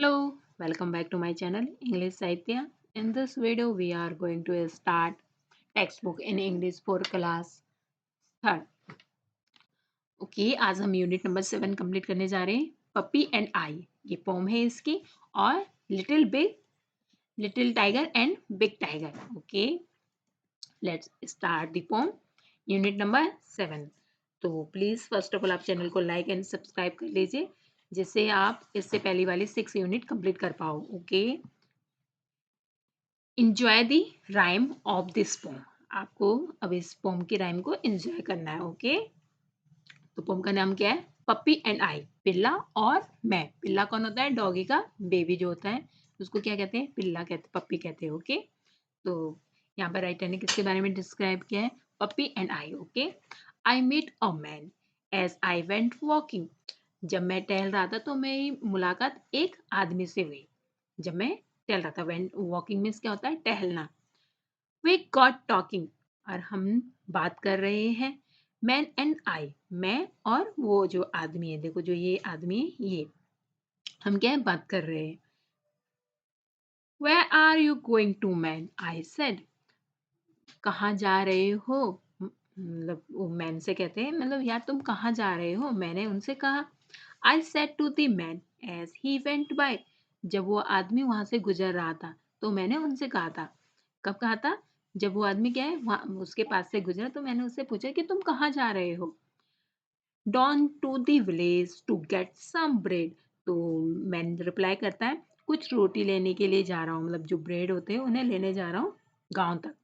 Hello, welcome back to my channel English Saitya. In this video, we are going to start textbook in English for class third. Okay आज हम unit number 7 complete करने जा रहे हैं. Puppy and I ये pome है इसकी, और little tiger and big tiger. Okay, let's start the pome. Unit number 7. तो प्लीज फर्स्ट ऑफ ऑल आप चैनल को लाइक एंड सब्सक्राइब कर लीजिए, जिससे आप इससे पहली वाली 6 यूनिट कंप्लीट कर पाओ. Okay, enjoy the rhyme of this pome. आपको अब इस पोम की राइम को एंजॉय करना है. ओके, तो पोम का नाम क्या है? पप्पी एंड आई. पिल्ला और मैं. पिल्ला कौन होता है? डॉगी का बेबी जो होता है, उसको क्या कहते हैं? पिल्ला कहते, पप्पी कहते हैं. ओके, तो यहाँ पर राइटर ने किसके बारे में डिस्क्राइब किया है? Puppy and I. Okay, I meet a man as I went walking. जब मैं टहल रहा था तो मेरी मुलाकात एक आदमी से हुई. जब मैं टहल रहा था, वेन वॉकिंग मीन्स क्या होता है? टहलना. वी गॉट टॉकिंग, और हम बात कर रहे हैं. मैन एंड आई, मैं और वो जो आदमी है, देखो जो ये आदमी है, ये हम क्या है? बात कर रहे हैं. Where are you going to man, I said. कहाँ जा रहे हो? मतलब वो मैन से कहते हैं, मतलब यार तुम कहाँ जा रहे हो? मैंने उनसे कहा. I said to the man as he went by. जब वो आदमी वहां से गुजर रहा था तो मैंने उनसे कहा था. कब कहा था? जब वो आदमी क्या है, वहां उसके पास से गुजरा तो मैंने उससे पूछा कि तुम कहाँ जा रहे हो? Down to the village to get some bread. तो मैन रिप्लाई करता है, कुछ रोटी लेने के लिए जा रहा हूँ. मतलब जो ब्रेड होते हैं उन्हें लेने जा रहा हूँ गांव तक.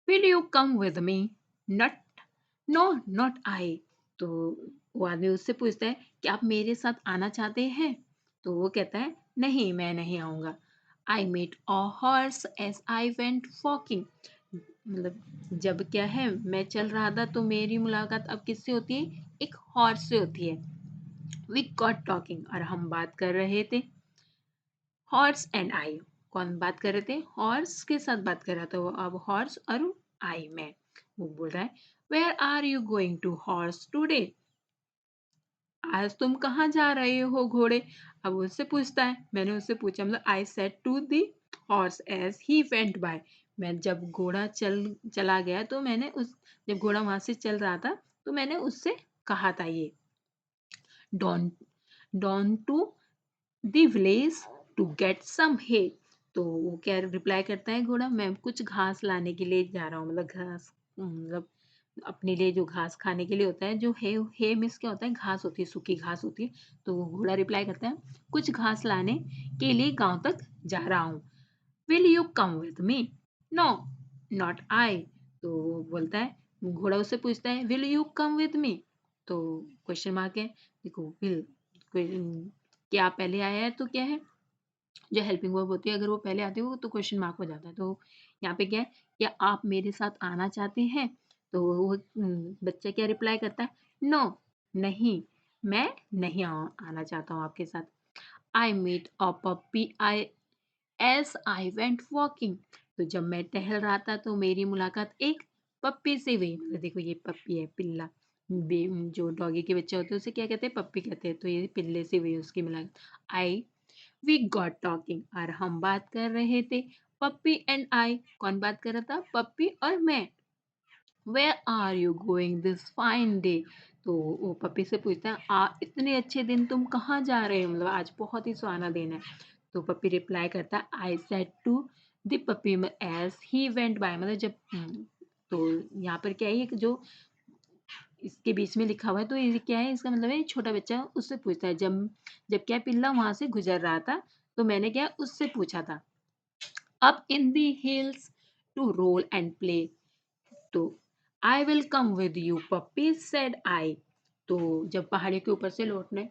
Will you come with me? Not no, not I. तो वो आदमी उससे पूछता है कि आप मेरे साथ आना चाहते हैं? तो वो कहता है, नहीं मैं नहीं आऊंगा. I met a horse as I went walking. मतलब जब क्या है, मैं चल रहा था तो मेरी मुलाकात अब किससे होती है? एक हॉर्स से होती है. वी गॉट टॉकिंग, और हम बात कर रहे थे. हॉर्स एंड आई, कौन बात कर रहे थे? हॉर्स के साथ बात कर रहा था वो. अब हॉर्स और आई, मैं. वो बोल रहा है, where are you going to horse today. आज तुम कहाँ जा रहे हो घोड़े? अब उससे पूछता है, मैंने उससे पूछा, मतलब I said to the horse as he went by. मैं जब घोड़ा चला गया तो मैंने उस, जब घोड़ा वहां से चल रहा था तो मैंने उससे कहा था ये. Down down to the village to get some hay. तो वो क्या रिप्लाई करता है घोड़ा, मैं कुछ घास लाने के लिए जा रहा हूँ. मतलब घास, मतलब अपने लिए जो घास खाने के लिए होता है, जो हे मिस क्या होता है? घास होती है, सूखी घास होती है. तो वो घोड़ा रिप्लाई करता है, कुछ घास लाने के लिए गांव तक जा रहा हूँ. Will you come with me? No, not I. तो वो बोलता है, घोड़ा उससे पूछता है, will you come with me? तो क्वेश्चन मार्क है. देखो विल, क्या पहले आया है तो क्या है? जो हेल्पिंग वर्ब होती है, अगर वो पहले आती हो तो क्वेश्चन मार्क हो जाता है. तो यहाँ पे क्या है, क्या आप मेरे साथ आना चाहते हैं? तो वो बच्चा क्या रिप्लाई करता है? नो, नहीं, मैं नहीं आना चाहता हूँ आपके साथ. I meet a puppy I as I went walking. तो जब मैं टहल रहा था तो मेरी मुलाकात एक पप्पी से हुई. मतलब देखो ये पप्पी है, पिल्ला. जो डॉगी के बच्चे होते हैं उसे क्या कहते हैं? पप्पी कहते हैं. तो ये पिल्ले से हुई उसकी मुलाकात. आई वी गॉट टॉकिंग, और हम बात कर रहे थे. पप्पी एंड आई, कौन बात कर रहा था? पप्पी और मैं. Where are you going this fine day. तो वो पप्पी से पूछता है, इतने अच्छे दिन तुम कहाँ जा रहे हो? मतलब आज बहुत ही सुहाना दिन है. तो पप्पी रिप्लाई करता है, I said to the puppy as he went by. मतलब जब तो यहाँ पर क्या है कि जो इसके बीच में लिखा हुआ है, तो ये क्या है? इसका मतलब है छोटा बच्चा उससे पूछता है, जब जब क्या पिल्ला वहां से गुजर रहा था तो मैंने क्या उससे पूछा था. Up in the hills to roll and play. तो I will come with you puppy said I. तो जब पहाड़ी के ऊपर से लौटने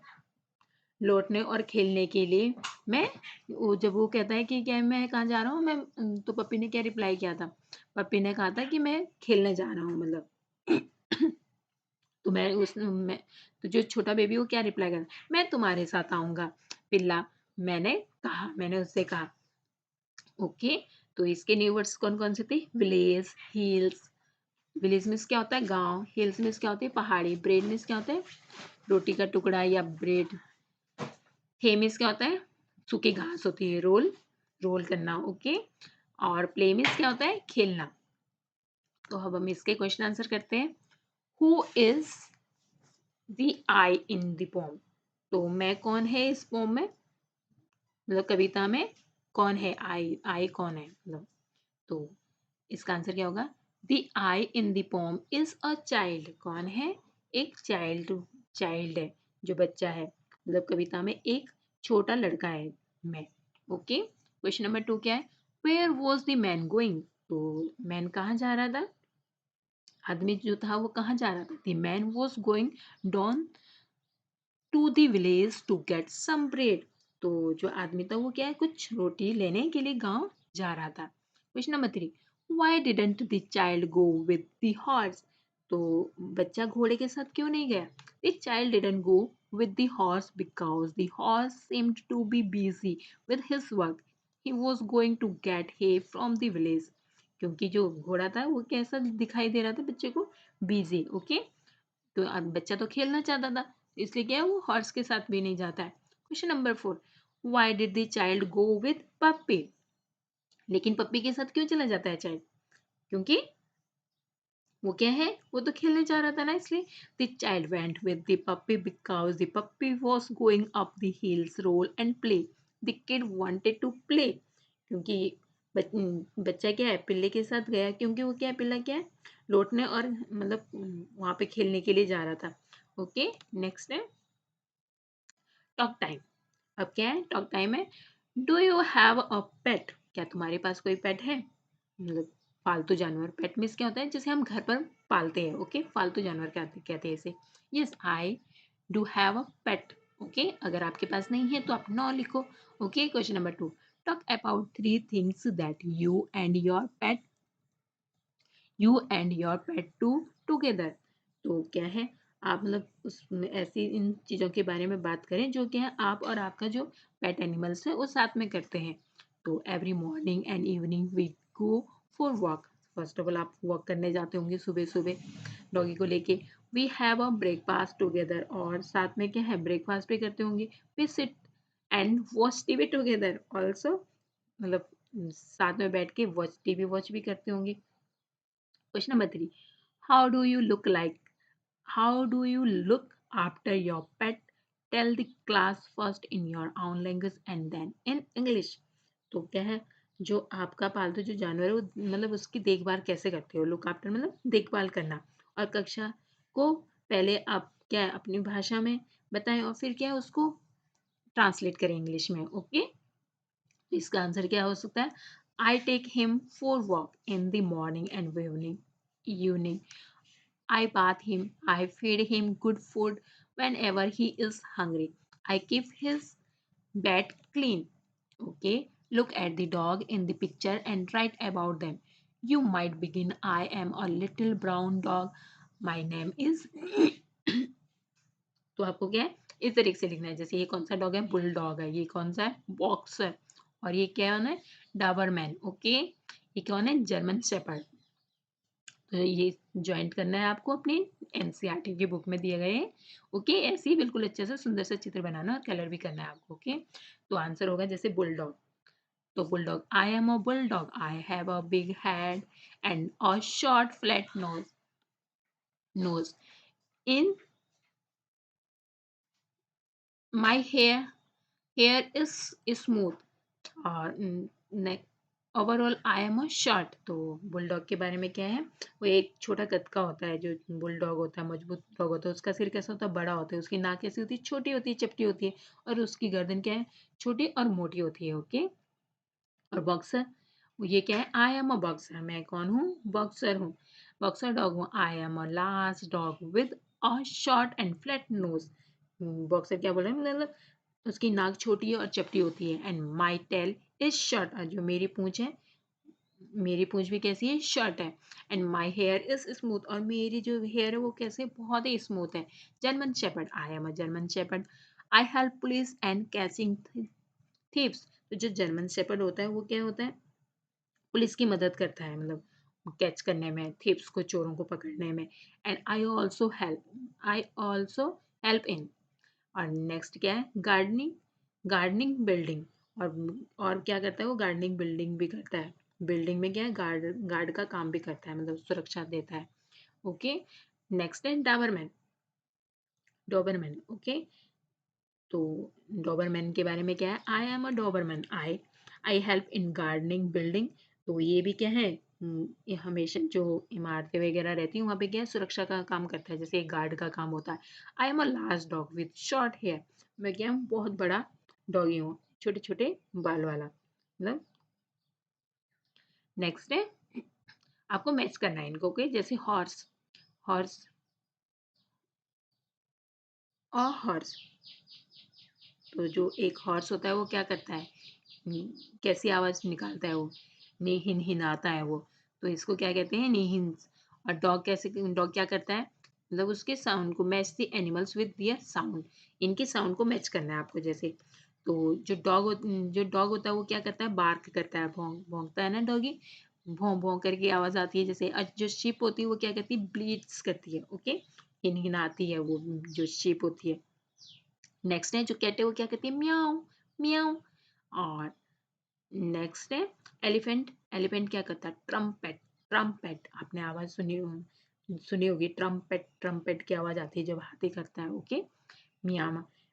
लौटने और खेलने के लिए मैं, वो जब वो कहता है कि क्या मैं कहाँ जा रहा हूँ, मैं, तो पप्पी ने क्या रिप्लाई किया था? पप्पी ने कहा था कि मैं खेलने जा रहा हूँ, मतलब. तो मैं, तो जो छोटा बेबी वो क्या रिप्लाई कर, मैं तुम्हारे साथ आऊंगा. पिल्ला, मैंने उससे कहा. ओके, तो इसके न्यू वर्ड्स कौन कौन से थे? Village, hills. विलेज मीन्स क्या होता है? गांव. हिल्स मीन्स क्या होती है? पहाड़ी. ब्रेड मीन्स क्या होता है? रोटी का टुकड़ा या ब्रेड. हे मीन्स क्या होता है? सूखी घास होती है, रोल, रोल करना, ओके। और प्ले मीन्स क्या होता है? खेलना। तो अब हम इसके क्वेश्चन आंसर करते हैं। Who is the I in the pome? तो मैं कौन है इस पोम में, मतलब कविता में कौन है? आई कौन है मतलब। तो इसका आंसर क्या होगा? The I in the pome is a child. कौन है? एक चाइल्ड, चाइल्ड है, जो बच्चा है, मतलब कविता में एक छोटा लड़का है, मैं, ओके। क्वेश्चन नंबर 2 क्या है? Where was the man going? तो मैन कहाँ जा रहा था? आदमी जो था वो कहाँ जा रहा था? The man was going down to the village to get some bread. तो जो आदमी था वो क्या है? कुछ रोटी लेने के लिए गांव जा रहा था। Question number 3, why didn't the child go with the horse? तो बच्चा घोड़े के साथ क्यों नहीं गया? The child didn't go with the horse because the horse seemed to be busy with his work. He was going to get hay from the village। क्योंकि जो घोड़ा था वो कैसा दिखाई दे रहा था बच्चे को? Busy, okay. तो अब बच्चा तो खेलना चाहता था, इसलिए क्या है, वो हॉर्स के साथ भी नहीं जाता है। Question number 4, why did the child go with puppy? लेकिन पप्पी के साथ क्यों चला जाता है चाइल्ड? क्योंकि वो क्या है, वो तो खेलने जा रहा था ना, इसलिए। The child went with the puppy because the puppy was going up the hills roll and play. The kid wanted to play. क्योंकि बच्चा क्या है, पिल्ले के साथ गया, क्योंकि वो क्या है, पिल्ला क्या है, लौटने और मतलब वहां पे खेलने के लिए जा रहा था, ओके। नेक्स्ट है टॉक टाइम। अब क्या है? टॉक टाइम है। डू यू हैव अ पेट? क्या तुम्हारे पास कोई पेट है? मतलब पालतू जानवर। पेट मीन्स क्या होता है? जिसे हम घर पर पालते हैं, ओके। पालतू जानवर कहते हैं इसे। Yes, I do have a pet, okay. अगर आपके पास नहीं है तो आप नो लिखो, okay. Question number 2, talk about 3 things that you and your pet do together. तो क्या है, आप मतलब उसमें ऐसी इन चीज़ों के बारे में बात करें जो क्या है, आप और आपका जो पेट एनिमल्स है वो साथ में करते हैं। तो every morning and evening we go for walk. First of all आप वॉक करने जाते होंगे सुबह सुबह डॉगी को लेके। We have a breakfast together, और साथ में क्या है, ब्रेकफास्ट भी करते होंगे। We sit and watch TV together also, मतलब साथ में बैठ के टीवी वॉच भी करते होंगे। Question number 3. How do you look like? How do you look after your pet? Tell the class first in your own language and then in English. तो क्या है, जो आपका पालतू जो जानवर है वो मतलब उसकी देखभाल कैसे करते हो? लुक आफ्टर मतलब देखभाल करना। और कक्षा को पहले आप क्या है, अपनी भाषा में बताएं और फिर क्या है, उसको ट्रांसलेट करें इंग्लिश में, ओके। इसका आंसर क्या हो सकता है? I take him for walk in the morning and evening. I bath him. I feed him good food whenever he is hungry. I keep his bed clean. Okay. Look at the dog in the picture and write about them. You might begin, I am a little brown dog. My name is तो आपको क्या है, इस तरीके से लिखना है। जैसे ये कौन सा डॉग है? बुल डॉग है। ये कौन सा है? बॉक्सर। और ये क्या है? Doberman, okay. ये कौन है? German shepherd. तो ये ज्वाइंट करना है आपको अपनी एनसीईआरटी की बुक में दिए गए हैं, ओके। ऐसे ही बिल्कुल अच्छे से सुंदर सा चित्र बनाना और कलर भी करना है आपको, ओके। तो आंसर होगा जैसे बुलडॉग। तो bulldog, I am a bulldog, I have a big head and a short flat nose in my hair is smooth. और neck overall I am a short. तो बुलडॉग के बारे में क्या है, वो एक छोटा कद का होता है। जो बुलडॉग होता है, मजबूत डॉग होता है, उसका सिर कैसा होता है? बड़ा होता है। उसकी नाक कैसी होती है? छोटी होती है, चपटी होती है। और उसकी गर्दन क्या है? छोटी और मोटी होती है, ओके। और बॉक्सर, ये क्या है? आई एम अ बॉक्सर, मैं कौन हूँ? बॉक्सर हूँ, बॉक्सर डॉग हूँ। आई am a large dog with a short and flat knows. Boxer क्या बोल रहे हैं, मतलब उसकी नाक छोटी है और चपटी होती है। And my tail is short, और जो मेरी पूंछ है, मेरी पूंछ भी कैसी है? शॉर्ट है। And my hair is smooth, और मेरी जो हेयर है वो कैसे? बहुत ही स्मूथ है। German shepherd, I am a German shepherd. I help police and catching thieves. तो जो जर्मन शेपर्ड होता है वो क्या होता है? पुलिस की मदद करता है, मतलब कैच करने में, थीव्स को, चोरों को पकड़ने में। And I also help in. और नेक्स्ट क्या है? गार्डनिंग। Gardening building. और क्या करता है वो, गार्डनिंग बिल्डिंग भी करता है। बिल्डिंग में क्या है, गार्ड गार्ड का काम भी करता है, मतलब सुरक्षा देता है। ओके। नेक्स्ट है डाबरमैन। डॉबरमैन। ओके। तो डॉबरमैन के बारे में क्या है, I am a Doberman, I help in gardening building. तो ये भी क्या है, ये हमेशा जो इमारतें वगैरह रहती हैं वहाँ पे क्या है, सुरक्षा का काम करता है, जैसे एक गार्ड का काम होता है। I am a large dog with short hair. मैं क्या हूँ, बहुत बड़ा डॉगी हूँ, छोटे छोटे बाल वाला, मतलब। नेक्स्ट है, आपको मैच करना है इनको। ओके, जैसे हॉर्स। हॉर्स और हॉर्स। तो जो एक हॉर्स होता है वो क्या करता है, कैसी आवाज निकालता है वो, नीहिन हिनाता है वो। तो इसको क्या कहते हैं, नीहिन्स। और डॉग कैसे, डॉग क्या करता है, मतलब उसके साउंड को match the animals with their sound. इनके साउंड को मैच करना है आपको। जैसे तो जो डॉग होता है वो क्या करता है, बार्क करता है, भौंकता है ना डॉगी, भौं भौं करके आवाज आती है। जैसे जो शीप होती है वो क्या करती है, ब्लीड्स करती है। ओके, हिनहिनाती है वो, जो शीप होती है। नेक्स्ट है जो कैट है वो क्या करती है, म्याऊ म्याऊ। और नेक्स्ट है एलिफेंट। एलिफेंट क्या करता है, ट्रम्पेट। ट्रम्पेट आपने आवाज सुनी होगी, ट्रम्पेट। ट्रम्पेट की आवाज आती है जब हाथी करता है। ओके, मिया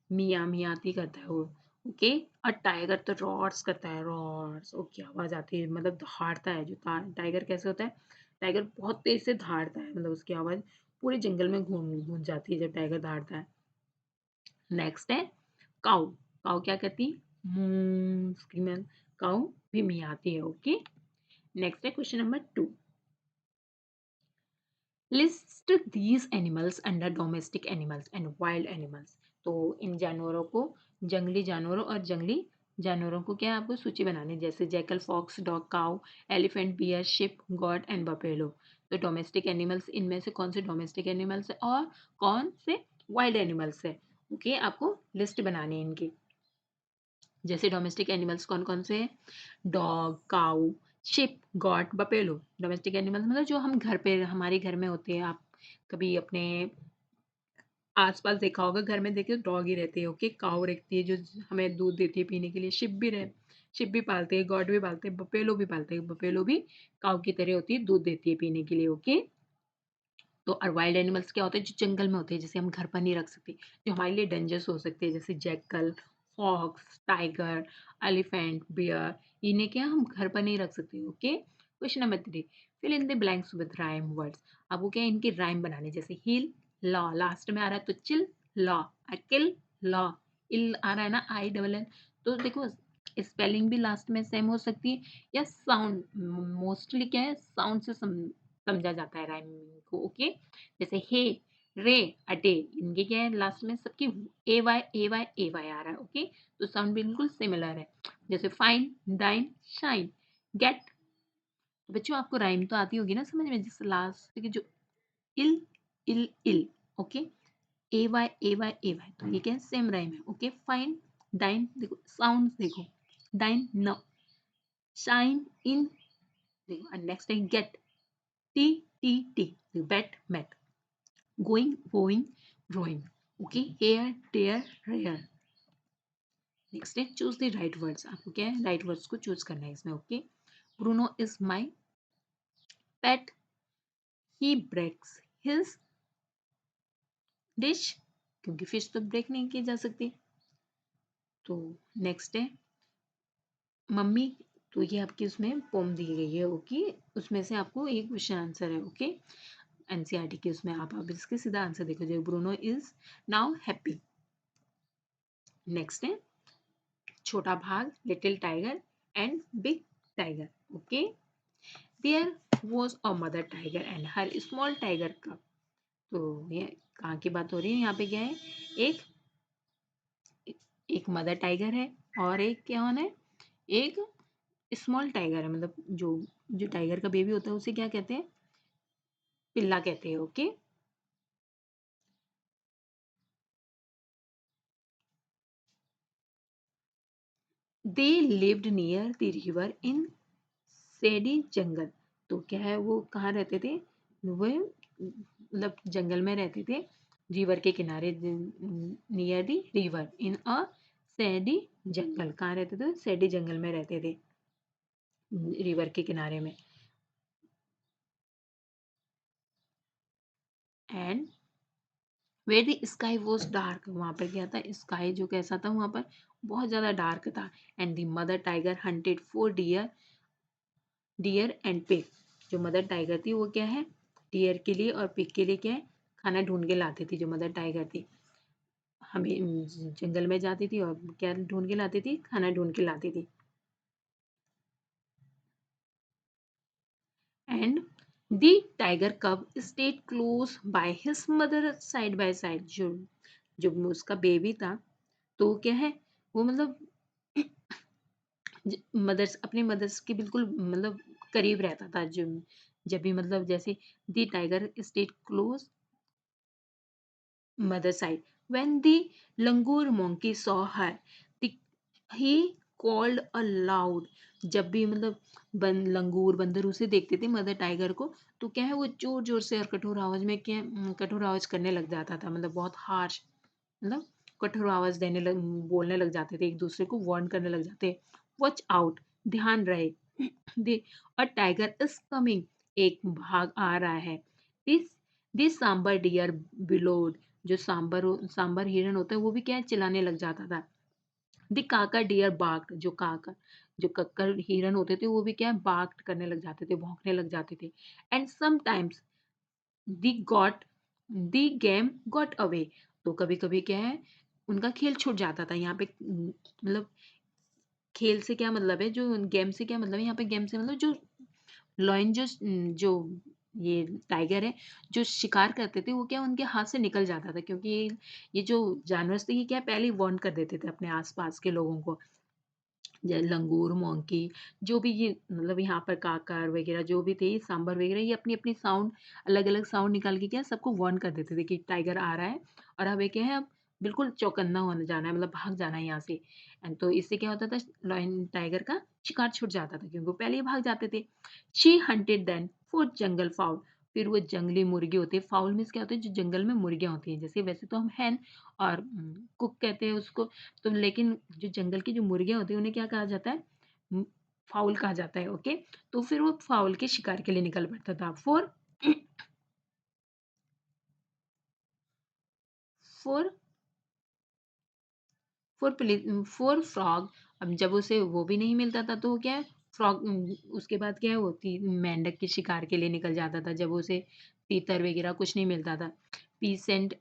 मिया मियाती करता है वो। ओके। और टाइगर तो रॉर्स करता है, रॉर्स। ओके, आवाज आती है, मतलब दहाड़ता है। जो टाइगर कैसे होता है, टाइगर बहुत तेज से दहाड़ता है, मतलब उसकी आवाज पूरे जंगल में घूम घूम जाती है जब टाइगर दहाड़ता है। नेक्स्ट है काऊ। काऊ क्या करती है, स्क्रीमर। काऊ भी मियाती है। ओके। नेक्स्ट है question number 2, list these animals under domestic animals and wild animals. तो इन जानवरों को, जंगली जानवरों और जंगली जानवरों को क्या है, आपको सूची बनानी है। जैसे jackal, fox, dog, cow, elephant, bear, sheep, goat and buffalo. तो डोमेस्टिक एनिमल्स, इनमें से कौन से डोमेस्टिक एनिमल्स है और कौन से वाइल्ड एनिमल्स है। ओके, आपको लिस्ट बनानी है इनकी। जैसे डोमेस्टिक एनिमल्स कौन कौन से हैं, डॉग, काऊ, शिप, गॉट, बपेलो। डोमेस्टिक एनिमल्स मतलब जो हम घर पे, हमारे घर में होते हैं। आप कभी अपने आसपास देखा होगा, घर में देखिए डॉग ही रहते हैं। ओके, काऊ रखती है जो हमें दूध देती है पीने के लिए। शिप भी पालते हैं, गॉट भी पालते हैं, बपेलो भी पालते हैं। बपेलो भी काऊ की तरह होती है, दूध देती है पीने के लिए। ओके। तो और वाइल्ड एनिमल्स क्या होते हैं, जो जंगल में होते हैं, जैसे हम घर पर नहीं रख सकते, जो हमारे लिए डेंजरस हो सकते हैं, जैसे jackal, fox, tiger, elephant, bear. इन्हें क्या हम घर पर नहीं रख सकते। Okay. Question number 3, fill in the blanks with rhyme words. आपको क्या इनकी राइम बनानी, जैसे हिल, लॉ, लास्ट में आ रहा है तो चिल, लॉ, किल, लॉ, इल आ रहा है ना, आई डबल एन। तो देखो, स्पेलिंग भी लास्ट में सेम हो सकती है, या साउंड, मोस्टली क्या है, साउंड से समझा जाता है राइमिंग को। ओके। जैसे हे, रे, अटे, इनके क्या है, लास्ट में सबकी ए वाई आ रहा है। ओके। तो साउंड बिल्कुल सिमिलर है। जैसे फाइन, डाइन, शाइन, गेट। तो बच्चों आपको राइम तो आती होगी ना समझ में, जैसे लास्ट की जो इल, इल। ओके, ए वाई, तो ये क्या है, सेम राइम है। ओके, फाइन, डाइन, देखो साउंड देखो, डाइन न, शाइन इन, देखो। नेक्स्ट है गेट, टी, टी, bet, met, going, going, rowing. Okay, here, there, rare. Next है चूज द राइट वर्ड्स। आपको क्या है, राइट वर्ड्स को चूज करना है इसमें। Okay, Bruno is my pet, he breaks his dish, क्योंकि फिश तो ब्रेक नहीं की जा सकती। तो नेक्स्ट है मम्मी। तो ये आपकी उसमें पोम दी गई है। ओके, उसमें से आपको एक क्वेश्चन आंसर है। ओके, एनसीईआरटी के उसमें आप इसके सीधा आंसर देखो, जो Bruno is now happy. Next है छोटा भाग, little tiger and big tiger. Okay, there was a mother tiger and her small tiger cub. तो ये कहाँ की बात हो रही है, यहाँ पे क्या है, एक एक मदर टाइगर है और एक क्या होना है, एक स्मॉल टाइगर है। मतलब जो जो टाइगर का बेबी होता है उसे क्या कहते हैं, पिल्ला कहते हैं। Okay. They lived near the river in shady jungle. तो क्या है, वो कहाँ रहते थे, वो मतलब जंगल में रहते थे, रिवर के किनारे, नियर द रिवर इन अ सैडी जंगल, कहाँ रहते थे? सैडी जंगल में रहते थे, रिवर के किनारे में। And where the sky was dark, वहां पर क्या था? स्काई जो कैसा था वहां पर? बहुत ज्यादा डार्क था। And the mother tiger hunted for deer, deer and pig, जो मदर टाइगर थी वो क्या है? डियर के लिए और पिग के लिए क्या है? खाना ढूंढ के लाती थी। जो मदर टाइगर थी हमें जंगल में जाती थी और क्या ढूंढ के लाती थी? खाना ढूंढ के लाती थी। And the tiger cub stayed close by his mother side by side, जो जो उसका बेबी था तो क्या है? वो मतलब मदर्स, अपने मदर्स के बिल्कुल मतलब करीब रहता था। जो जब भी मतलब जैसे the tiger stayed close mother side. When the langur monkey saw her, he called aloud. जब भी मतलब लंगूर बंदर उसे देखते थे मदर टाइगर को, तो क्या है वो जोर जोर से और कठोर आवाज में क्या कठोर आवाज करने लग जाता था, मतलब बहुत हार्श, मतलब कठोर आवाज बोलने लग जाते थे, एक दूसरे को वार्न करने लग जाते। वॉच आउट, ध्यान रहे। दे अ टाइगर इज कमिंग, एक भाग आ रहा है। दिस दिस सांबर डियर बिलोड, जो सांबर हिरन होता है वो भी क्या है? चिल्लाने लग जाता था। द काका डियर बाग्ड, जो काका जो कक्कर हिरन होते थे वो भी क्या है? बाग्ड करने लग जाते थे, भौंकने लग जाते थे। And sometimes the got the game got away, तो कभी कभी क्या है? उनका खेल छूट जाता था। यहाँ पे मतलब खेल से क्या मतलब है? जो गेम से क्या मतलब है? यहाँ पे गेम से मतलब जो लॉयन, जो ये टाइगर है जो शिकार करते थे वो क्या उनके हाथ से निकल जाता था, क्योंकि ये जो जानवर थे ये क्या पहले ही वार्न कर देते थे अपने आसपास के लोगों को। लंगूर, मोंकी, जो भी ये मतलब यहाँ पर काकर वगैरह जो भी थे, सांबर वगैरह, ये अपनी अपनी साउंड, अलग अलग साउंड निकाल के क्या सबको वार्न कर देते थे कि टाइगर आ रहा है और हमें क्या है? अब बिल्कुल चौकन्ना होने जाना है, मतलब भाग जाना है यहाँ से। एंड तो इससे क्या होता था? लॉयन टाइगर का शिकार छूट जाता था क्योंकि वो पहले ही भाग जाते थे। She hunted then for jungle fowl, फिर वो जंगली मुर्गे होते हैं। फाउल मीन्स क्या होता है? जो जंगल में मुर्गियां होती हैं, जैसे वैसे तो हम हैन और कुक कहते हैं उसको, तो लेकिन जो जंगल की जो मुर्गियां होती हैं उन्हें क्या कहा जाता है? म- फाउल कहा जाता है। ओके, तो फिर वो फाउल के शिकार के लिए निकल पड़ता था। फॉर फॉर फॉर फ्रॉग, अब जब उसे वो भी नहीं मिलता था तो वो क्या है? फ्रॉग, उसके बाद क्या है? वो मेंढक के शिकार के लिए निकल जाता था जब उसे तीतर वगैरह कुछ नहीं मिलता था। पीसेंट,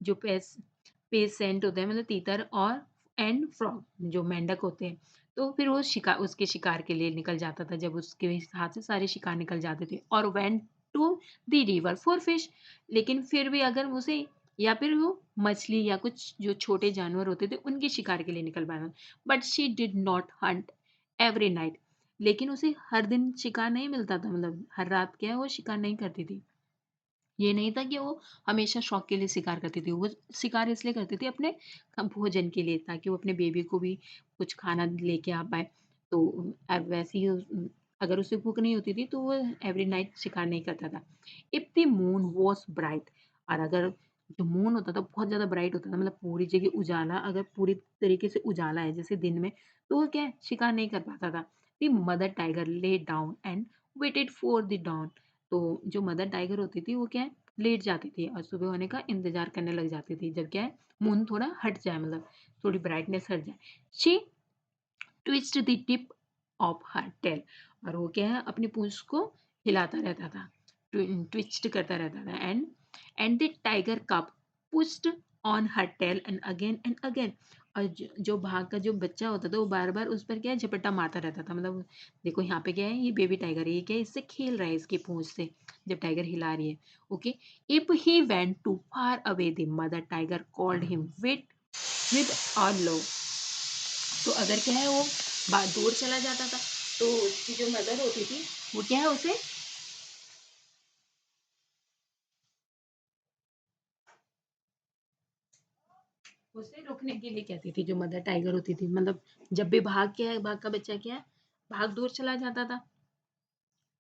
जो पेसेंट होते हैं मतलब तीतर, और एंड फ्रॉग जो मेंढक होते हैं, तो फिर वो शिकार, उसके शिकार के लिए निकल जाता था जब उसके हाथ से सारे शिकार निकल जाते थे। और went to the river for fish, लेकिन फिर भी अगर उसे, या फिर वो मछली या कुछ जो छोटे जानवर होते थे उनके शिकार के लिए निकल पाया। But she did not Hunt every night, लेकिन उसे हर दिन शिकार नहीं मिलता था, मतलब हर रात क्या है वो शिकार नहीं करती थी। ये नहीं था कि वो हमेशा शौक के लिए शिकार करती थी, वो शिकार इसलिए करती थी अपने भोजन के लिए, ताकि वो अपने बेबी को भी कुछ खाना लेके आ पाए। तो वैसे ही अगर उसे भूख नहीं होती थी तो वो एवरी नाइट शिकार नहीं करता था। If the moon was bright, और अगर जो मून होता था बहुत ज्यादा ब्राइट होता था, मतलब पूरी जगह उजाला, अगर पूरी तरीके से उजाला है जैसे दिन में, तो वो क्या है? शिकार नहीं कर पाता था। The mother tiger lay down and waited for the dawn, तो जो मदर टाइगर होती थी वो क्या है? लेट जाती थी और सुबह होने का इंतजार करने लग जाती थी, जब क्या है? मून थोड़ा हट जाए, मतलब थोड़ी ब्राइटनेस हट जाए। She twist the tip of her tail, और वो क्या है? अपनी पूंछ को हिलाता रहता था, ट्विस्ट करता रहता था। And the tiger cub pushed on her tail and again, और जो भाग का जो बच्चा होता था वो बार बार उस पर क्या है? झपट्टा मारता रहता था, मतलब देखो यहाँ पे क्या है? ये बेबी टाइगर है, ये क्या है? इससे खेल रहा है इसकी पूंछ से, जब टाइगर हिला रही है। Okay, if he went too far away the mother tiger called him with और लो, तो अगर क्या है? वो दूर चला जाता था तो उसकी जो मदर होती थी वो क्या है? उसे रुकने के लिए कहती थी, जो मदर टाइगर होती थी, मतलब जब भी भाग का बच्चा क्या है? भाग दूर चला जाता था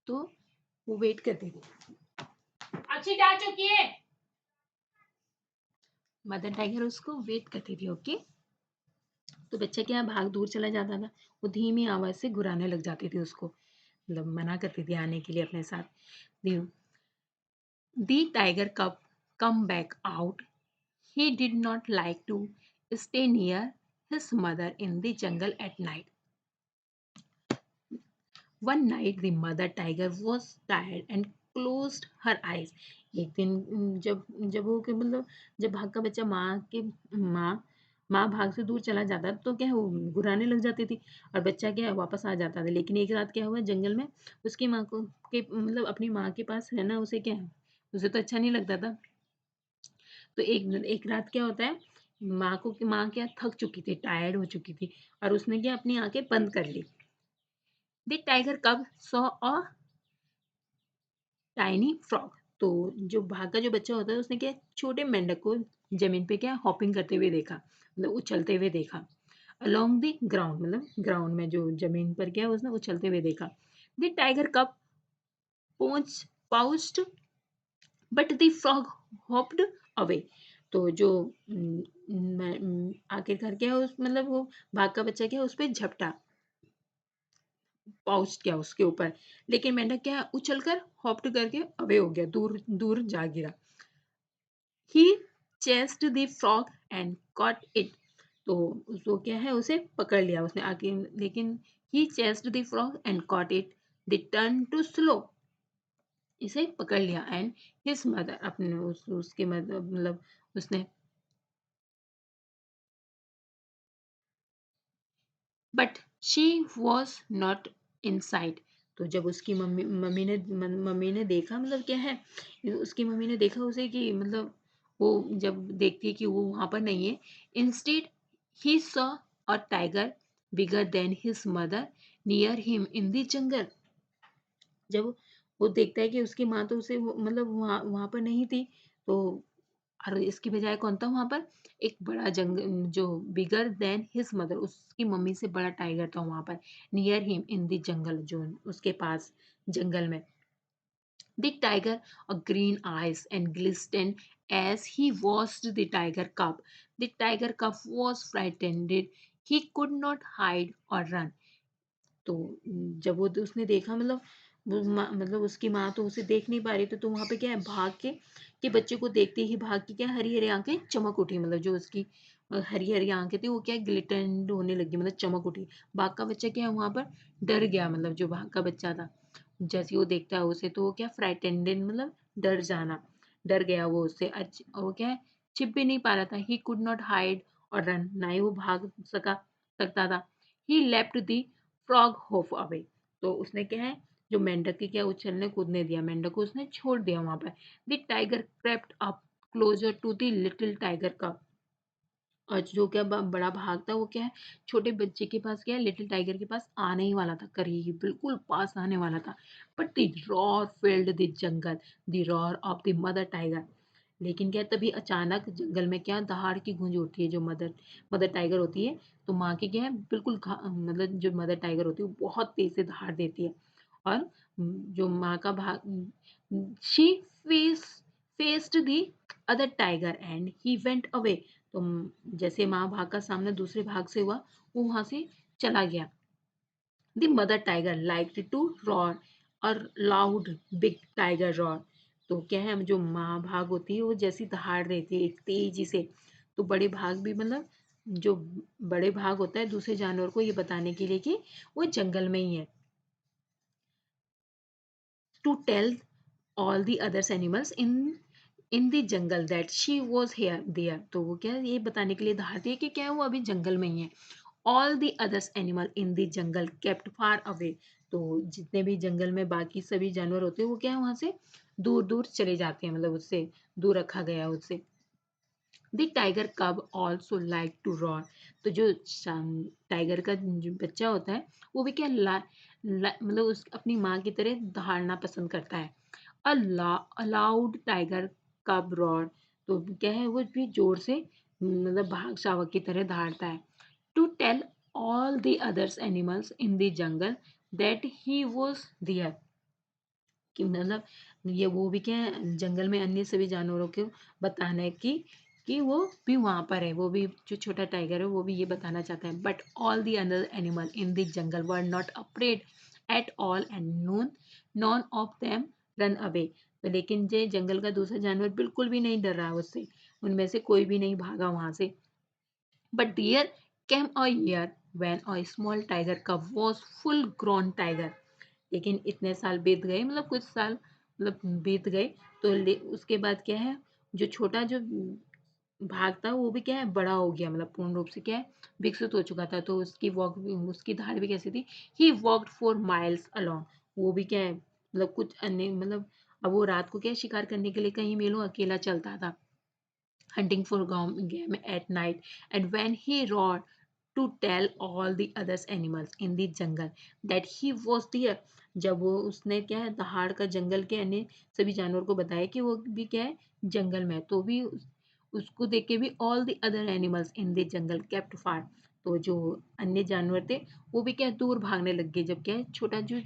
तो वो वेट करती थी। अच्छी जा चुकी है, मदर टाइगर उसको वेट करती थी। ओके, तो बच्चा क्या भाग दूर चला जाता था। वो धीमी आवाज़ से घुराने लग जाती थी उसको, मतलब मना करती थी आने के लिए अपने साथ। The the tiger cub come back out. He did not like to stay near his mother in the jungle at night. One night the mother tiger was tired and closed her eyes. एक दिन जब जब वो कि मतलब जब भाग का बच्चा माँ माँ भाग से दूर चला जाता तो क्या है वो घुराने लग जाती थी और बच्चा क्या है वापस आ जाता था। लेकिन एक रात क्या हुआ जंगल में उसकी माँ को के मतलब अपनी माँ के पास रहना उसे क्या है उसे तो अच्छा नहीं लगता था। तो एक रात क्या होता है माँ क्या थक चुकी थी, टायर्ड हो चुकी थी और उसने क्या अपनी आंखें बंद कर ली। द टाइगर कब सॉ अ टाइनी फ्रॉग। तो जो भाग का जो बच्चा होता है उसने क्या छोटे मेंढक को जमीन पे क्या हॉपिंग करते हुए देखा, मतलब उछलते हुए देखा। अलोंग द ग्राउंड मतलब ग्राउंड में जो जमीन पर क्या उसने उछलते हुए देखा। द टाइगर कब पहुंच pounced but the frog hopped away. तो जो आखिरकार क्या उस मतलब वो भाग का बच्चा क्या उस पे झपटा पाउच क्या उसके ऊपर, लेकिन मेंढक क्या उछलकर हॉप्ड करके अवे हो गया, दूर दूर जा गिरा। He chased the frog and caught it. तो उसको क्या है उसे पकड़ लिया उसने आगे, लेकिन he chased the frog and caught it the turn too slow. इसे पकड़ लिया एंड हिज मदर अपने उसके मतलब उसने but she was not in site. तो जब उसकी मम्मी ने देखा मतलब क्या है उसकी मम्मी ने देखा उसे कि मतलब वो जब देखती है कि वो वहां पर नहीं है। Instead he saw a tiger bigger than his mother near him in the जंगल। जब वो देखता है कि उसकी माँ तो उसे मतलब वहां वहां पर नहीं थी, तो और इसकी बजाय कौन था वहां पर एक बड़ा जंग जो बिगर देन हिज मदर उसकी मम्मी से बड़ा टाइगर था वहां पर नियर हिम इन द जंगल जो उसके पास जंगल में। The tiger a green eyes and glistened as he watched the tiger cub. The tiger cub was frightened. He could not hide or run. तो जब वो उसने देखा मतलब मतलब उसकी माँ तो उसे देख नहीं पा रही थी, तो वहां पे क्या है भाग के बच्चे को देखते ही भाग की क्या हरी हरी आंखें चमक उठी, मतलब जो उसकी हरी हरी आंखें थी वो क्या ग्लिटेंड होने लगी, मतलब चमक उठी। भाग का बच्चा क्या है वहां पर डर गया, मतलब जो भाग का बच्चा था जैसे वो देखता है उसे तो वो क्या फ्राइटेंडेड मतलब डर जाना, डर गया वो उससे। वो क्या है छिप भी नहीं पा रहा था। He could not hide or run, ना ही वो भाग सकता था। He left the frog hop away. तो उसने क्या है जो मेंढक की क्या उछलने कूदने दिया, मेंढक को उसने छोड़ दिया वहां पर। The tiger crept up closer to the little tiger cub. और जो क्या बड़ा भाग था वो क्या है छोटे बच्चे के पास क्या है लिटिल टाइगर के पास आने ही वाला था, करीब बिल्कुल पास आने वाला था। But the roar filled the jungle, the roar of the mother tiger. लेकिन क्या तभी अचानक जंगल में क्या दहाड़ की गूंज उठती है। जो मदर मदर टाइगर होती है तो माँ की क्या है बिल्कुल मतलब जो मदर टाइगर होती है वो बहुत तेज से दहाड़ देती है। और जो माँ का भाग she face faced the other tiger and he went away. तो जैसे माँ भाग का सामना दूसरे भाग से हुआ वो वहां से चला गया। The mother tiger like to roar और लाउड बिग टाइगर रॉर। तो क्या है जो माँ भाग होती है वो जैसी दहाड़ देती है एक तेजी से, तो बड़े भाग भी मतलब जो बड़े भाग होता है दूसरे जानवर को ये बताने के लिए कि वो जंगल में ही है। To tell all the others animals in the jungle that she was here there। तो वो क्या ये बताने के लिए दहाड़ती है कि क्या है वो अभी जंगल में ही है। all the others animal in the jungle kept far away। तो जितने भी जंगल में बाकी सभी जानवर होते हैं वो क्या है वहां से दूर दूर चले जाते हैं, मतलब उससे दूर रखा गया है उससे। The tiger cub also like to roar. तो जो टाइगर का जो बच्चा होता है वो भी क्या मतलब उस अपनी माँ की तरह दहाड़ना पसंद करता है। अलाउड टाइगर कब रॉर। तो क्या है वो भी जोर से मतलब भाग शावक की तरह दहाड़ता है। To tell all the others animals in the jungle that he was there. कि मतलब ये वो भी क्या है जंगल में अन्य सभी जानवरों को बताना है कि कि वो भी वहां पर है, वो भी जो छोटा टाइगर है वो भी ये बताना चाहता है। But all the other animal in the jungle were not afraid at all and none of them run away. तो लेकिन जो जंगल का दूसरा जानवर बिल्कुल भी नहीं डर रहा उससे, उनमें से कोई भी नहीं भागा वहां से। But there came a year when a small tiger cub was full grown tiger. लेकिन इतने साल बीत गए, मतलब कुछ साल मतलब बीत गए, तो उसके बाद क्या है, जो छोटा जो भाग था वो भी क्या है बड़ा हो गया, मतलब पूर्ण रूप से क्या है विकसित हो चुका था। तो उसकी वॉक उसकी धार भी कैसी थी, he walked for miles alone. वो भी क्या है मतलब कुछ अन्य मतलब अब वो रात को क्या है, शिकार करने के लिए कहीं मेलों अकेला चलता था, hunting for game at night. And when he roared to tell all the other animals in the jungle that he was there, जब वो उसने क्या है दहाड़ का जंगल के अन्य सभी जानवर को बताया कि वो भी क्या है जंगल में है, तो भी उसको देख के भी all the other animals in the jungle kept far. तो जो अन्य जानवर थे वो भी क्या है दूर भागने लग गए। जब क्या है छोटा जो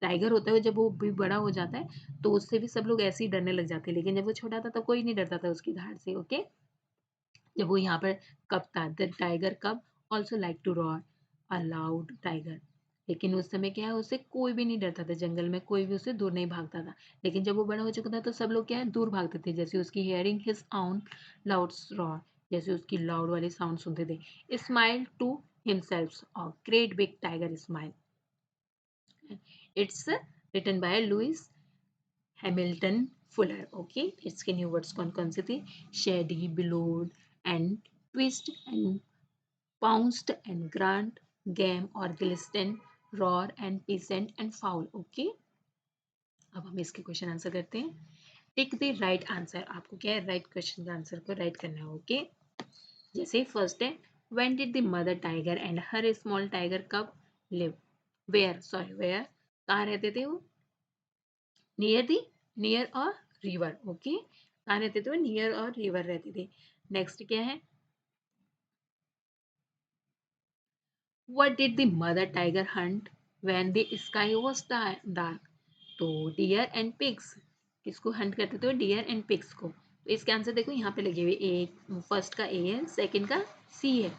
टाइगर होता है जब वो भी बड़ा हो जाता है तो उससे भी सब लोग ऐसे ही डरने लग जाते हैं, लेकिन जब वो छोटा था तो कोई नहीं डरता था उसकी धार से। ओके, जब वो यहाँ पर कब था, the tiger cub also like to roar a loud tiger. लेकिन उस समय क्या है उससे कोई भी नहीं डरता था, जंगल में कोई भी उससे दूर नहीं भागता था। लेकिन जब वो बड़ा हो चुका था तो सब लोग क्या है दूर भागते थे, जैसे उसकी hearing his own loud roar, जैसे उसकी लाउड वाले साउंड सुनते थे। स्माइल टू हिमसेल्फ और great big tiger smile. It's written by Louis Hamilton Fuller. Okay, इसके न्यू वर्ड्स कौन कौन से थे, shady, bellowed and twist and pounced and grunt, game और glisten, roar and peasant and fowl. Okay, अब हम इसके क्वेश्चन आंसर करते हैं। टिक द राइट आंसर, आपको क्या है राइट क्वेश्चन का आंसर को राइट करना है। ओके, जैसे फर्स्ट है, when did the mother tiger and her small tiger कब लिव, वेयर सॉरी वेयर, कहाँ रहते थे वो, नियर दी नियर और रिवर। ओके, कहाँ रहते थे वो, नियर और रिवर रहते थे। नेक्स्ट क्या है, what did the mother tiger Hunt when the sky was dark. तो डियर एंड पिग्स, किसको हंट करते थे, डियर एंड पिग्स को। तो इसके आंसर देखो यहाँ पे लगे हुए, ए फर्स्ट का ए है, सेकंड का सी है,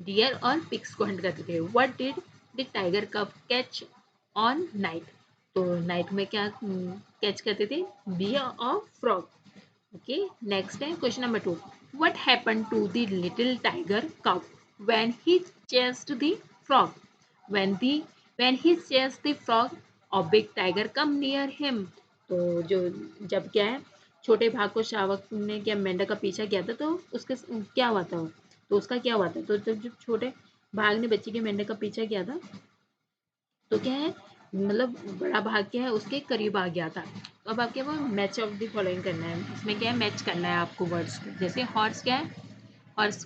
डियर और पिग्स को हंट करते थे। What did the tiger cub catch on night. तो नाइट में क्या कैच करते थे, बियर और फ्रॉग। ओके, नेक्स्ट है question number 2, what happened to the little tiger cub when he chased the frog. When the when he chased the frog और big tiger come near him. तो जो जब क्या है छोटे भाग को शावक ने क्या मेंढक का पीछा किया था, तो उसके क्या हुआ था, तो उसका क्या हुआ था, तो जब छोटे भाग ने बच्ची के मेंढक का पीछा किया था तो क्या है मतलब बड़ा भाग क्या है उसके करीब आ गया था। तो अब आपके वो मैच ऑफ द फॉलोइंग करना है, इसमें क्या है मैच करना है आपको वर्ड्स को। जैसे हॉर्स क्या है, हॉर्स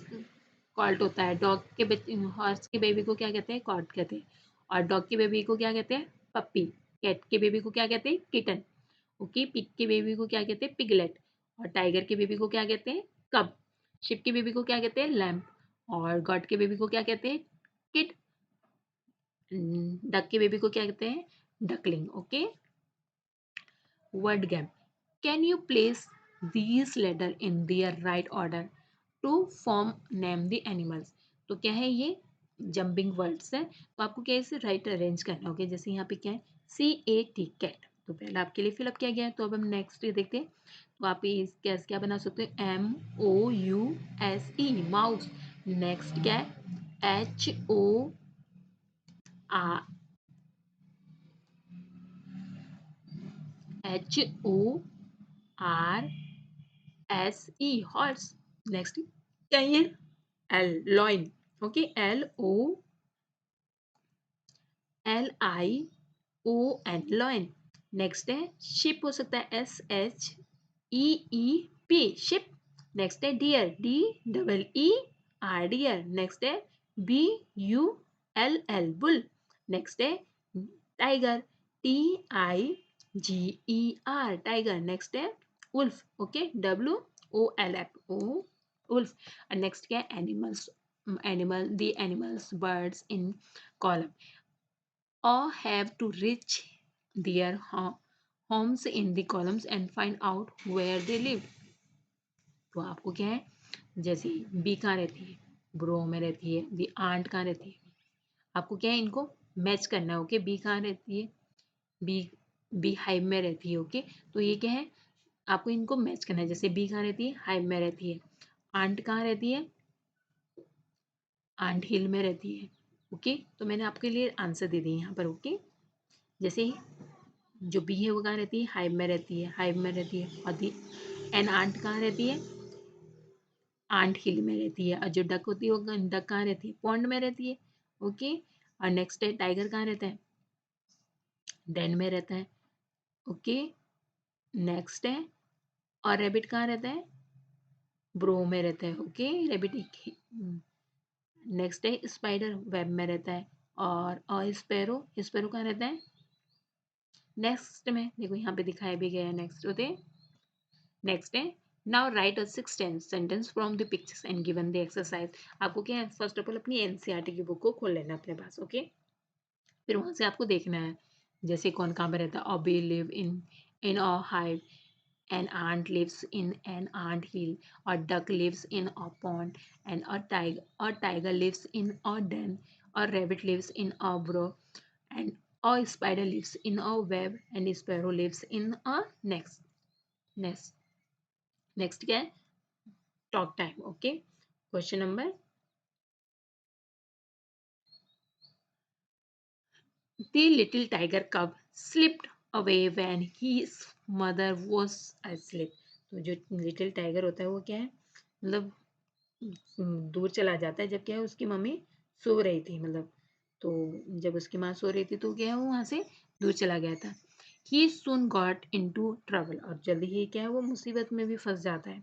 कॉल्ट होता है, डॉग के बच्चे हॉर्स के बेबी को क्या कहते हैं, कॉट कहते हैं। और डॉग के बेबी को क्या कहते हैं, पप्पी। कैट के बेबी को क्या कहते हैं, किटन। ओके, पिग के बेबी को क्या कहते हैं, पिगलेट। और टाइगर के बेबी को क्या कहते हैं, कब। शिप के बेबी को क्या कहते हैं, लैम्प। और गॉट के बेबी को क्या कहते हैं, किड। डक के बेबी को क्या कहते हैं, duckling. Okay, word game, can you place these letter in their right order to form name the animals। तो क्या है ये जंपिंग वर्ड्स है, तो आपको क्या इसे राइट अरेंज करना होगा। जैसे यहाँ पे क्या है, CAT कैट, तो पहले आपके लिए फिलअप किया गया है। तो अब हम नेक्स्ट देखते हैं, तो आप इस कैस क्या बना सकते हैं, MOUSE माउस। नेक्स्ट क्या है, HORSE हॉर्स। नेक्स्ट क्या है, L lion. Okay, LOLION lion. Next है शिप, हो सकता है SHEEP शिप। नेक्स्ट है डियर, DEER डियर। नेक्स्ट है BULL बुल। नेक्स्ट है टाइगर, TIGER टाइगर। नेक्स्ट है उल्फ, ओके, WOLF उल्फ। और नेक्स्ट क्या है, animals, the animals birds in column all have to reach their homes in the columns and find out where they live। तो आपको क्या है, जैसे बी कहाँ रहती है, ब्रो में रहती है, दी आंट कहाँ रहती है, आपको क्या है इनको मैच करना है। ओके, बी कहाँ रहती है, बी बी हाइव में रहती है। ओके, तो ये क्या है, आपको इनको मैच करना है। जैसे बी कहाँ रहती है, हाइव में रहती है। आंट कहाँ रहती है, आंट हिल में रहती है। ओके, तो मैंने आपके लिए आंसर दे दिए यहाँ पर। ओके, जैसे जो बी है वो कहाँ रहती है, हाइव में रहती है, हाइव में रहती है। और दी एन आंट कहाँ रहती है, आंट हिल में रहती है। और जो डक होती है वो डक कहाँ रहती है, पॉन्ड में रहती है। ओके, और नेक्स्ट है टाइगर कहाँ रहता है, डेन में रहता है। ओके, नेक्स्ट है, और रेबिट कहाँ रहता है, ब्रो में रहता है। ओके, रेबिट एक नेक्स्ट है, स्पाइडर वेब में रहता है। और स्पैरो, स्पैरो कहाँ रहता है, नेक्स्ट में। देखो यहाँ पे दिखाया भी गया है नेक्स्ट होते। नेक्स्ट है, now right a 6 sentence from the pictures and given the exercise. आपको क्या है, फर्स्ट ऑफ ऑल अपनी एनसीईआरटी की बुक को खोल लेना अपने पास। ओके, फिर वहां से आपको देखना है जैसे कौन कहाँ पे रहता है। और bee live in a hive, an ant lives in an ant hill, or duck lives in a pond, and a tiger lives in a den, or rabbit lives in a burrow, and a spider lives in a web, and a sparrow lives in a nest. Next क्या है, talk time. Okay, question number, the little tiger cub slipped away when his mother was asleep. तो जो little tiger होता है वो क्या है, मतलब दूर चला जाता है जब क्या है उसकी मम्मी सो रही थी। मतलब तो जब उसकी माँ सो रही थी तो क्या है वो वहां से दूर चला गया था। ही soon got into trouble, और जल्दी ही क्या है वो मुसीबत में भी फंस जाता है।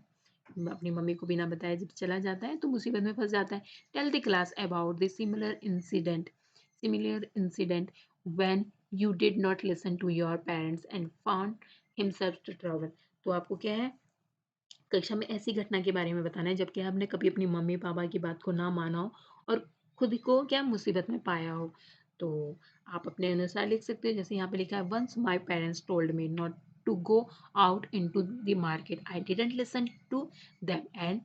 अपनी मम्मी को बिना बताए जब चला जाता है तो मुसीबत में फंस जाता है। Tell the class about the similar incident when you did not listen to your parents and found himself to trouble. तो आपको क्या है कक्षा में ऐसी घटना के बारे में बताना है जबकि आपने कभी अपनी मम्मी पापा की बात को ना माना हो और खुद को क्या मुसीबत में पाया हो। तो आप अपने अनुसार लिख सकते हो। जैसे यहाँ पे लिखा है, once my parents told me not to go out into the market, I didn't listen to them and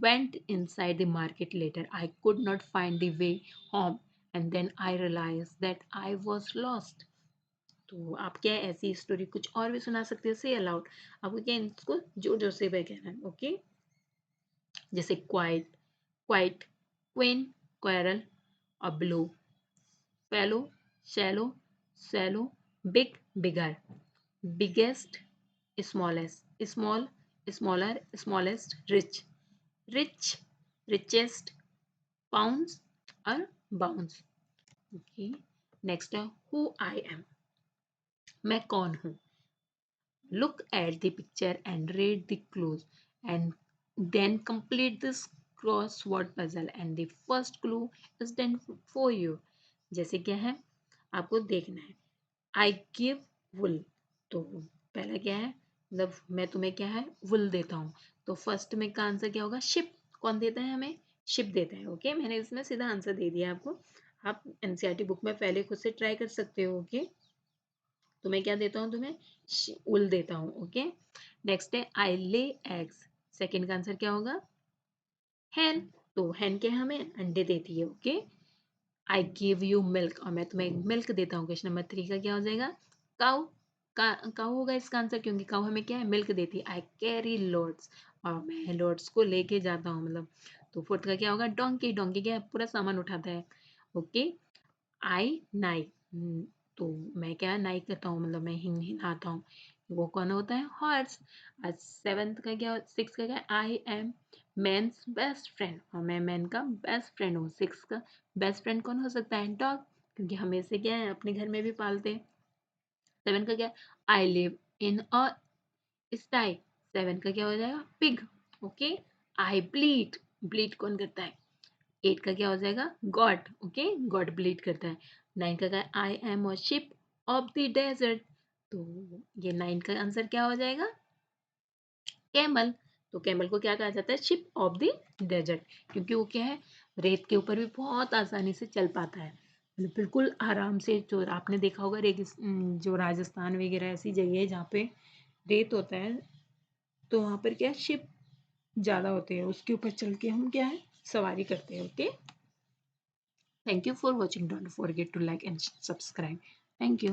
went inside the market later. I could not find the way home and then I realized that I was lost. तो आप क्या है ऐसी story कुछ और भी सुना सकते हो, से अलाउड। आपको क्या है इसको जोर जोर से कहना है। ओके, जैसे क्वाइट, क्वाइट, क्वीन, क्वेरल, और blue, fellow, shallow, sallow, big, bigger, biggest, smallest, small, smaller, smallest, rich, rich, richest, pounds, और बाउंस। ओके, नेक्स्ट है, हु आई एम, मैं कौन हूँ। Look at the picture and read the clues, and then complete this crossword puzzle, and the first clue is done for you. जैसे क्या है आपको देखना है, I give wool, तो पहला क्या है, मतलब मैं तुम्हें क्या है wool देता हूँ। तो फर्स्ट में का आंसर क्या होगा, शिप। कौन देता है हमें, शिप देता है। ओके, मैंने इसमें सीधा आंसर दे दिया आपको। आप एनसीईआरटी बुक में पहले खुद से ट्राई कर सकते हो। ओके, तो मैं क्या देता हूँ तुम्हें, उल देता हूँ। ओके, नेक्स्ट है, आई ले एग्स, सेकेंड का आंसर क्या होगा, हैन। तो हैन क्या हमें अंडे देती है। Okay, I give you milk, और मैं तुम्हें मिल्क देता हूँ। क्वेश्चन नंबर 3 का क्या हो जाएगा, काउ, काउ होगा इसका आंसर, क्योंकि काउ हमें क्या है मिल्क देती है। आई कैरी लोड्स, और मैं लोड्स को लेके जाता हूँ मतलब। तो फोर्थ का क्या होगा, डोंकी, डोंकी क्या है पूरा सामान उठाता है। ओके, आई नाई, तो मैं क्या नाई करता हूँ मतलब मैं हिंग हिलाता हूँ। वो कौन होता है, हॉर्स। सेवंथ का क्या, सिक्स का क्या, I am man's best friend, और मैं मैन का बेस्ट फ्रेंड हूँ। सिक्स का बेस्ट फ्रेंड कौन हो सकता है, डॉग, क्योंकि हम इसे क्या है अपने घर में भी पालते हैं। सेवन का क्या, I live in a स्टाई, seven का क्या हो जाएगा, pig. Okay, I bleed, bleed कौन करता है, 8 का क्या हो जाएगा, गॉड। ओके, गॉड ब्लीड करता है। 9 का क्या है, I am a ship of the desert, तो ये 9 का आंसर क्या हो जाएगा, कैमल। तो कैमल को क्या कहा जाता है, शिप ऑफ द डेजर्ट, क्योंकि वो क्या है रेत के ऊपर भी बहुत आसानी से चल पाता है। मतलब बिल्कुल आराम से। जो आपने देखा होगा जो राजस्थान वगैरह ऐसी जगह है जहाँ पे रेत होता है, तो वहाँ पर क्या शिप ज़्यादा होते हैं उसके ऊपर चल के हम क्या है सवारी करते हैं। Okay, thank you for watching, don't forget to like and subscribe. Thank you.